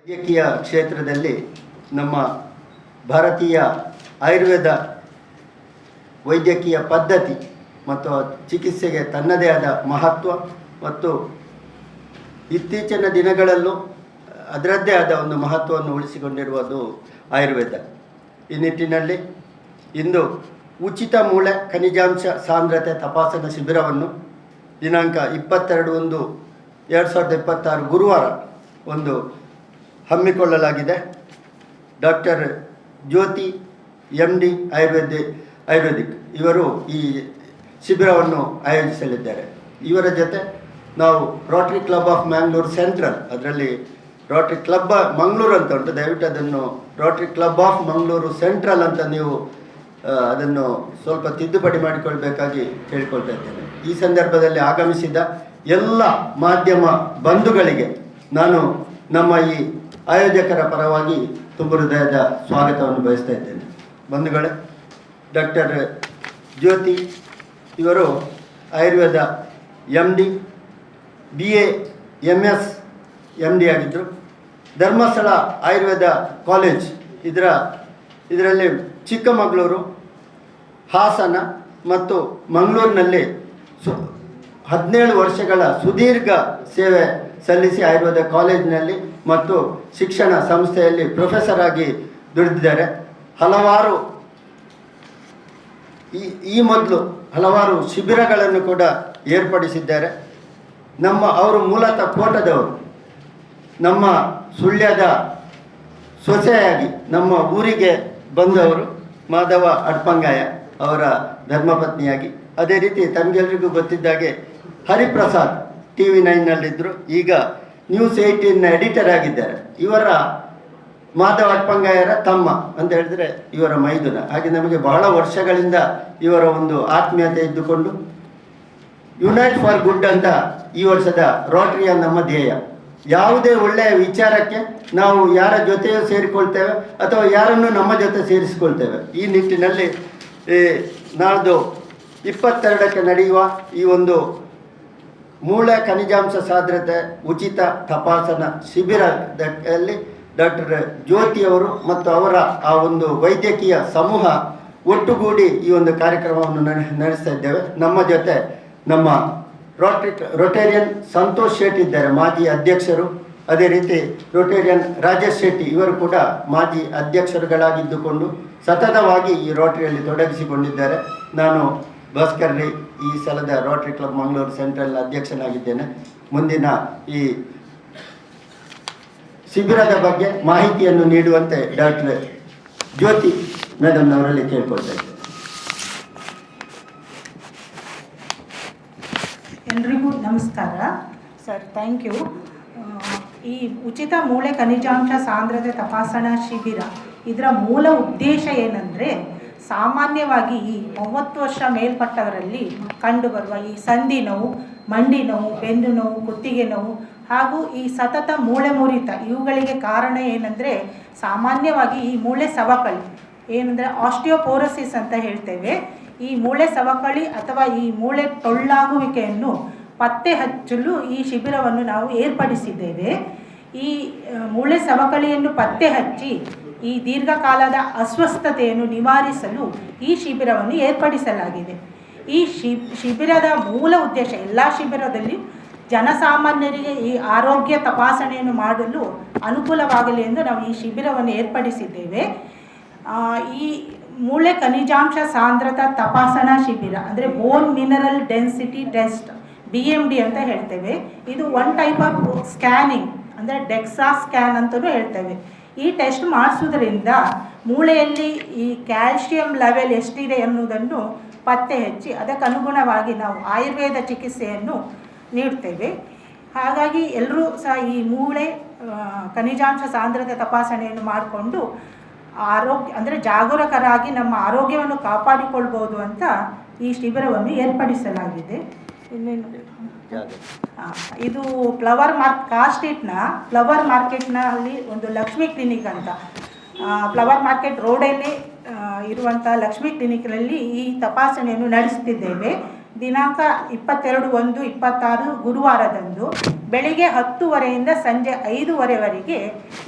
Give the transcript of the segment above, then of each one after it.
ವೈದ್ಯಕೀಯ ಕ್ಷೇತ್ರದಲ್ಲಿ ನಮ್ಮ ಭಾರತೀಯ ಆಯುರ್ವೇದ ವೈದ್ಯಕೀಯ ಪದ್ಧತಿ ಮತ್ತು ಚಿಕಿತ್ಸೆಗೆ ತನ್ನದೇ ಆದ ಮಹತ್ವ ಮತ್ತು ಇತ್ತೀಚಿನ ದಿನಗಳಲ್ಲೂ ಅದರದ್ದೇ ಆದ ಒಂದು ಮಹತ್ವವನ್ನು ಉಳಿಸಿಕೊಂಡಿರುವುದು ಆಯುರ್ವೇದ. ಈ ನಿಟ್ಟಿನಲ್ಲಿ ಇಂದು ಉಚಿತ ಮೂಳೆ ಖನಿಜಾಂಶ ಸಾಂದ್ರತೆ ತಪಾಸಣಾ ಶಿಬಿರವನ್ನು ದಿನಾಂಕ 22/1/2026 ಗುರುವಾರ ಒಂದು ಹಮ್ಮಿಕೊಳ್ಳಲಾಗಿದೆ. ಡಾಕ್ಟರ್ ಜ್ಯೋತಿ MD ಆಯುರ್ವೇದಿಕ್ ಇವರು ಈ ಶಿಬಿರವನ್ನು ಆಯೋಜಿಸಲಿದ್ದಾರೆ. ಇವರ ಜೊತೆ ನಾವು Rotary club of Mangalore central, ಅದರಲ್ಲಿ ರೋಟರಿ ಕ್ಲಬ್ ಮಂಗಳೂರು ಅಂತ ಉಂಟು, ದಯವಿಟ್ಟು ಅದನ್ನು Rotary club of Mangaluru central ಅಂತ ನೀವು ಅದನ್ನು ಸ್ವಲ್ಪ ತಿದ್ದುಪಡಿ ಮಾಡಿಕೊಳ್ಬೇಕಾಗಿ ಕೇಳಿಕೊಳ್ತಾ ಇದ್ದೇನೆ. ಈ ಸಂದರ್ಭದಲ್ಲಿ ಆಗಮಿಸಿದ ಎಲ್ಲ ಮಾಧ್ಯಮ ಬಂಧುಗಳಿಗೆ ನಾನು ನಮ್ಮ ಈ ಆಯೋಜಕರ ಪರವಾಗಿ ತುಂಬ ಹೃದಯದ ಸ್ವಾಗತವನ್ನು ಬಯಸ್ತಾ ಇದ್ದೇನೆ. ಬಂಧುಗಳೇ, ಡಾಕ್ಟರ್ ಜ್ಯೋತಿ ಇವರು Ayurveda MD, BA, MS, MD ಆಗಿದ್ದರು. ಧರ್ಮಸ್ಥಳ ಆಯುರ್ವೇದ ಕಾಲೇಜ್ ಇದರಲ್ಲಿ ಚಿಕ್ಕಮಗಳೂರು, ಹಾಸನ ಮತ್ತು ಮಂಗಳೂರಿನಲ್ಲಿ 17 ವರ್ಷಗಳ ಸುದೀರ್ಘ ಸೇವೆ ಸಲ್ಲಿಸಿ ಆಯುರ್ವೇದ ಕಾಲೇಜಿನಲ್ಲಿ ಮತ್ತು ಶಿಕ್ಷಣ ಸಂಸ್ಥೆಯಲ್ಲಿ ಪ್ರೊಫೆಸರ್ ಆಗಿ ದುಡಿದಿದ್ದಾರೆ. ಈ ಮೊದಲು ಹಲವಾರು ಶಿಬಿರಗಳನ್ನು ಕೂಡ ಏರ್ಪಡಿಸಿದ್ದಾರೆ. ಅವರು ಮೂಲತಃ ಕೋಟದವರು, ನಮ್ಮ ಸುಳ್ಯದ ಸೊಸೆಯಾಗಿ ನಮ್ಮ ಊರಿಗೆ ಬಂದವರು ಮಾಧವ ಅಡ್ಪಂಗಾಯ ಅವರ ಧರ್ಮಪತ್ನಿಯಾಗಿ. ಅದೇ ರೀತಿ ತಮಗೆಲ್ಲರಿಗೂ ಗೊತ್ತಿದ್ದಾಗೆ ಹರಿಪ್ರಸಾದ್ TV9ನಲ್ಲಿದ್ದರು, ಈಗ News 18ನ ಎಡಿಟರ್ ಆಗಿದ್ದಾರೆ. ಇವರ ಮಾಧವ ಅಡ್ಪಂಗಾಯರ ತಮ್ಮ ಅಂತ ಹೇಳಿದ್ರೆ ಇವರ ಮೈದುನ. ಹಾಗೆ ನಮಗೆ ಬಹಳ ವರ್ಷಗಳಿಂದ ಇವರ ಒಂದು ಆತ್ಮೀಯತೆ ಇದ್ದುಕೊಂಡು ಯುನೈಟ್ ಫಾರ್ ಗುಡ್ ಅಂತ ಈ ವರ್ಷದ ರೋಟರಿಯ ನಮ್ಮ ಧ್ಯೇಯ. ಯಾವುದೇ ಒಳ್ಳೆಯ ವಿಚಾರಕ್ಕೆ ನಾವು ಯಾರ ಜೊತೆಯೂ ಸೇರಿಕೊಳ್ತೇವೆ ಅಥವಾ ಯಾರನ್ನು ನಮ್ಮ ಜೊತೆ ಸೇರಿಸಿಕೊಳ್ತೇವೆ. ಈ ನಿಟ್ಟಿನಲ್ಲಿ ನಾಳ್ದು 22ಕ್ಕೆ ನಡೆಯುವ ಈ ಒಂದು ಮೂಳೆ ಖನಿಜಾಂಶ ಸಾಂದ್ರತೆ ಉಚಿತ ತಪಾಸಣಾ ಶಿಬಿರದಲ್ಲಿ ಡಾಕ್ಟರ್ ಜ್ಯೋತಿಯವರು ಮತ್ತು ಅವರ ಆ ಒಂದು ವೈದ್ಯಕೀಯ ಸಮೂಹ ಒಟ್ಟುಗೂಡಿ ಈ ಒಂದು ಕಾರ್ಯಕ್ರಮವನ್ನು ನಡೆಸ್ತಾ ಇದ್ದೇವೆ. ನಮ್ಮ ಜೊತೆ ನಮ್ಮ ರೊಟೇರಿಯನ್ ಸಂತೋಷ್ ಶೆಟ್ಟಿ ಇದ್ದಾರೆ, ಮಾಜಿ ಅಧ್ಯಕ್ಷರು. ಅದೇ ರೀತಿ ರೊಟೇರಿಯನ್ ರಾಜೇಶ್ ಶೆಟ್ಟಿ ಇವರು ಕೂಡ ಮಾಜಿ ಅಧ್ಯಕ್ಷರುಗಳಾಗಿದ್ದುಕೊಂಡು ಸತತವಾಗಿ ಈ ರೋಟರಿಯಲ್ಲಿ ತೊಡಗಿಸಿಕೊಂಡಿದ್ದಾರೆ. ನಾನು ಭಾಸ್ಕರ್ ರೈ, ಈ ಸಲದ ರೋಟರಿ ಕ್ಲಬ್ ಮಂಗಳೂರು ಸೆಂಟ್ರಲ್ ಅಧ್ಯಕ್ಷನಾಗಿದ್ದೇನೆ. ಮುಂದಿನ ಈ ಶಿಬಿರದ ಬಗ್ಗೆ ಮಾಹಿತಿಯನ್ನು ನೀಡುವಂತೆ ಡಾಕ್ಟರ್ ಜ್ಯೋತಿ ಮೇಡಮ್ನವರಲ್ಲಿ ಕೇಳ್ಕೊಳ್ತಾ ಇದ್ದೇನೆ. ಎಲ್ರಿಗೂ ನಮಸ್ಕಾರ ಸರ್, ಥ್ಯಾಂಕ್ ಯು. ಈ ಉಚಿತ ಮೂಳೆ ಖನಿಜಾಂಶ ಸಾಂದ್ರತೆ ತಪಾಸಣಾ ಶಿಬಿರ ಇದರ ಮೂಲ ಉದ್ದೇಶ ಏನಂದರೆ, ಸಾಮಾನ್ಯವಾಗಿ ಈ 30 ವರ್ಷ ಮೇಲ್ಪಟ್ಟವರಲ್ಲಿ ಕಂಡುಬರುವ ಈ ಸಂಧಿ ನೋವು, ಮಂಡಿ ನೋವು, ಬೆನ್ನು ನೋವು, ಕುತ್ತಿಗೆ ನೋವು ಹಾಗೂ ಈ ಸತತ ಮೂಳೆ ಮುರಿತ, ಇವುಗಳಿಗೆ ಕಾರಣ ಏನಂದರೆ ಸಾಮಾನ್ಯವಾಗಿ ಈ ಮೂಳೆ ಸವಕಳಿ ಏನಂದರೆ ಆಸ್ಟಿಯೋಪೋರೋಸಿಸ್ ಅಂತ ಹೇಳ್ತೇವೆ. ಈ ಮೂಳೆ ಸವಕಳಿ ಅಥವಾ ಈ ಮೂಳೆ ಟೊಳ್ಳಾಗುವಿಕೆಯನ್ನು ಪತ್ತೆ ಹಚ್ಚಲು ಈ ಶಿಬಿರವನ್ನು ನಾವು ಏರ್ಪಡಿಸಿದ್ದೇವೆ. ಈ ಮೂಳೆ ಸವಕಳಿಯನ್ನು ಪತ್ತೆ ಹಚ್ಚಿ ಈ ದೀರ್ಘಕಾಲದ ಅಸ್ವಸ್ಥತೆಯನ್ನು ನಿವಾರಿಸಲು ಈ ಶಿಬಿರವನ್ನು ಏರ್ಪಡಿಸಲಾಗಿದೆ. ಈ ಶಿಬಿರದ ಮೂಲ ಉದ್ದೇಶ, ಎಲ್ಲ ಶಿಬಿರದಲ್ಲಿ ಜನಸಾಮಾನ್ಯರಿಗೆ ಈ ಆರೋಗ್ಯ ತಪಾಸಣೆಯನ್ನು ಮಾಡಲು ಅನುಕೂಲವಾಗಲಿ ಎಂದು ನಾವು ಈ ಶಿಬಿರವನ್ನು ಏರ್ಪಡಿಸಿದ್ದೇವೆ. ಈ ಮೂಳೆ ಖನಿಜಾಂಶ ಸಾಂದ್ರತಾ ತಪಾಸಣಾ ಶಿಬಿರ ಅಂದರೆ ಬೋನ್ ಮಿನರಲ್ ಡೆನ್ಸಿಟಿ ಟೆಸ್ಟ್, BMD ಅಂತ ಹೇಳ್ತೇವೆ. ಇದು ಒನ್ ಟೈಪ್ ಆಫ್ ಸ್ಕ್ಯಾನಿಂಗ್ ಅಂದರೆ ಡೆಕ್ಸಾ ಸ್ಕ್ಯಾನ್ ಅಂತಲೂ ಹೇಳ್ತೇವೆ. ಈ ಟೆಸ್ಟ್ ಮಾಡಿಸೋದ್ರಿಂದ ಮೂಳೆಯಲ್ಲಿ ಈ ಕ್ಯಾಲ್ಶಿಯಂ ಲೆವೆಲ್ ಎಷ್ಟಿದೆ ಅನ್ನೋದನ್ನು ಪತ್ತೆ ಹಚ್ಚಿ ಅದಕ್ಕನುಗುಣವಾಗಿ ನಾವು ಆಯುರ್ವೇದ ಚಿಕಿತ್ಸೆಯನ್ನು ನೀಡ್ತೇವೆ. ಹಾಗಾಗಿ ಎಲ್ಲರೂ ಸಹ ಈ ಮೂಳೆ ಖನಿಜಾಂಶ ಸಾಂದ್ರತೆ ತಪಾಸಣೆಯನ್ನು ಮಾಡಿಕೊಂಡು ಅಂದರೆ ಜಾಗರೂಕರಾಗಿ ನಮ್ಮ ಆರೋಗ್ಯವನ್ನು ಕಾಪಾಡಿಕೊಳ್ಬೋದು ಅಂತ ಈ ಶಿಬಿರವನ್ನು ಏರ್ಪಡಿಸಲಾಗಿದೆ. ಇನ್ನೇನು, ಇದು ಫ್ಲವರ್ ಮಾರ್ಕೆಟ್ನಲ್ಲಿ ಒಂದು ಲಕ್ಷ್ಮೀ ಕ್ಲಿನಿಕ್ ಅಂತ, ಫ್ಲವರ್ ಮಾರ್ಕೆಟ್ ರೋಡಲ್ಲಿ ಇರುವಂಥ ಲಕ್ಷ್ಮೀ ಕ್ಲಿನಿಕ್ನಲ್ಲಿ ಈ ತಪಾಸಣೆಯನ್ನು ನಡೆಸ್ತಿದ್ದೇವೆ. ದಿನಾಂಕ 22/1/26 ಗುರುವಾರದಂದು ಬೆಳಿಗ್ಗೆ 10:30ಯಿಂದ ಸಂಜೆ 5:30ವರೆಗೆ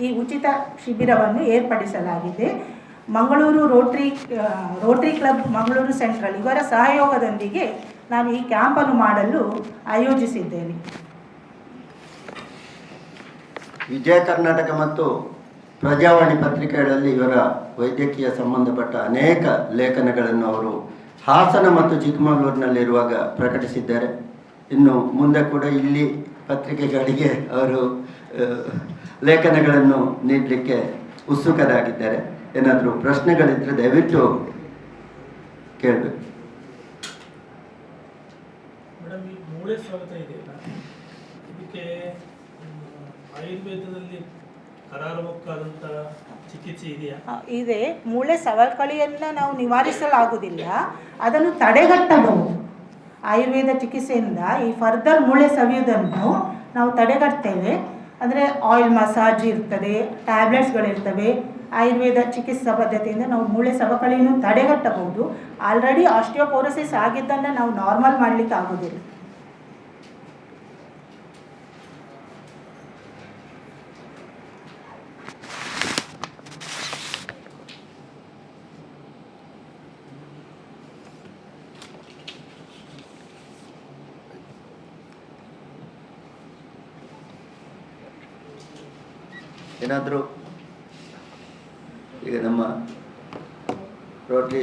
ಈ ಉಚಿತ ಶಿಬಿರವನ್ನು ಏರ್ಪಡಿಸಲಾಗಿದೆ. Mangaluru Rotary club Mangaluru central ಇವರ ಸಹಯೋಗದೊಂದಿಗೆ ನಾನು ಈ ಕ್ಯಾಂಪನ್ನು ಮಾಡಲು ಆಯೋಜಿಸಿದ್ದೇನೆ. ವಿಜಯ ಕರ್ನಾಟಕ ಮತ್ತು ಪ್ರಜಾವಾಣಿ ಪತ್ರಿಕೆಗಳಲ್ಲಿ ಇವರ ವೈದ್ಯಕೀಯ ಸಂಬಂಧಪಟ್ಟ ಅನೇಕ ಲೇಖನಗಳನ್ನು ಅವರು ಹಾಸನ ಮತ್ತು ಚಿಕ್ಕಮಗಳೂರಿನಲ್ಲಿರುವಾಗ ಪ್ರಕಟಿಸಿದ್ದಾರೆ. ಇನ್ನು ಮುಂದೆ ಕೂಡ ಇಲ್ಲಿ ಪತ್ರಿಕೆಗಳಿಗೆ ಅವರು ಲೇಖನಗಳನ್ನು ನೀಡಲಿಕ್ಕೆ ಉತ್ಸುಕರಾಗಿದ್ದಾರೆ. ಏನಾದರೂ ಪ್ರಶ್ನೆಗಳಿದ್ದರೆ ದಯವಿಟ್ಟು ಕೇಳಬೇಕು. ಮೇಡಮ್, ಈ ಮೂಳೆ ಸ್ವಾಗತ ಇದೆಯಲ್ಲ, ಇದಕ್ಕೆ ಆಯುರ್ವೇದದಲ್ಲಿ ಕರಾರುವಕ್ಕಾದಂಥ ಚಿಕಿತ್ಸೆ ಇದೆಯಾ? ಇದೆ. ಮೂಳೆ ಸವಕಳಿಯನ್ನು ನಾವು ನಿವಾರಿಸಲಾಗುವುದಿಲ್ಲ, ಅದನ್ನು ತಡೆಗಟ್ಟಬಹುದು. ಆಯುರ್ವೇದ ಚಿಕಿತ್ಸೆಯಿಂದ ಈ ಫರ್ದರ್ ಮೂಳೆ ಸವಿಯುವುದನ್ನು ನಾವು ತಡೆಗಟ್ತೇವೆ. ಅಂದರೆ ಆಯಿಲ್ ಮಸಾಜ್ ಇರ್ತದೆ, ಟ್ಯಾಬ್ಲೆಟ್ಸ್ಗಳಿರ್ತವೆ. ಆಯುರ್ವೇದ ಚಿಕಿತ್ಸಾ ಪದ್ಧತಿಯಿಂದ ನಾವು ಮೂಳೆ ಸವಕಳಿಯನ್ನು ತಡೆಗಟ್ಟಬಹುದು. ಆಲ್ರೆಡಿ ಆಸ್ಟಿಯೋಪೋರೋಸಿಸ್ ಆಗಿದ್ದನ್ನು ನಾವು ನಾರ್ಮಲ್ ಮಾಡಲಿಕ್ಕೆ ಆಗೋದಿಲ್ಲ. ಏನಾದರೂ ಈಗ ನಮ್ಮ ರೋಟರಿ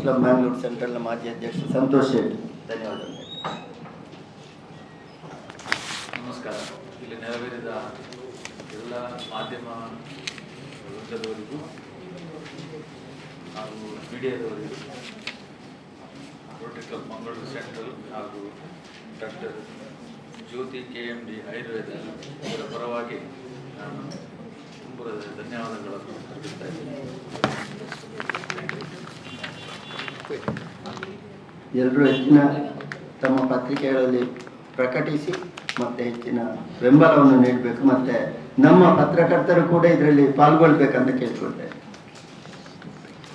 ಕ್ಲಬ್ ಮ್ಯಾಂಗ್ಳೂರು ಸೆಂಟ್ರಲ್ನ ಮಾಜಿ ಅಧ್ಯಕ್ಷ ಸಂತೋಷ್ ಶೆಟ್ಟಿ, ಧನ್ಯವಾದಗಳು. ನಮಸ್ಕಾರ. ಇಲ್ಲಿ ನೆರವೇರಿದ ಎಲ್ಲ ಮಾಧ್ಯಮ ವೃಂದದವರಿಗೂ ಹಾಗೂ ಮೀಡಿಯಾದವರಿಗೂ ರೋಟರಿ ಕ್ಲಬ್ ಮಂಗಳೂರು ಸೆಂಟ್ರಲ್ ಹಾಗೂ ಡಾಕ್ಟರ್ ಜ್ಯೋತಿ KMD ಆಯುರ್ವೇದ ಇವರ ಪರವಾಗಿ ನಾನು ತುಂಬುರದ ಧನ್ಯವಾದಗಳನ್ನು ಅರ್ಪಿಸ್ತಾ ಇದ್ದೀನಿ. ಎಲ್ಲರೂ ಹೆಚ್ಚಿನ ತಮ್ಮ ಪತ್ರಿಕೆಗಳಲ್ಲಿ ಪ್ರಕಟಿಸಿ ಮತ್ತು ಹೆಚ್ಚಿನ ಬೆಂಬಲವನ್ನು ನೀಡಬೇಕು. ಮತ್ತು ನಮ್ಮ ಪತ್ರಕರ್ತರು ಕೂಡ ಇದರಲ್ಲಿ ಪಾಲ್ಗೊಳ್ಬೇಕಂತ ಕೇಳ್ಕೊಳ್ತೇವೆ.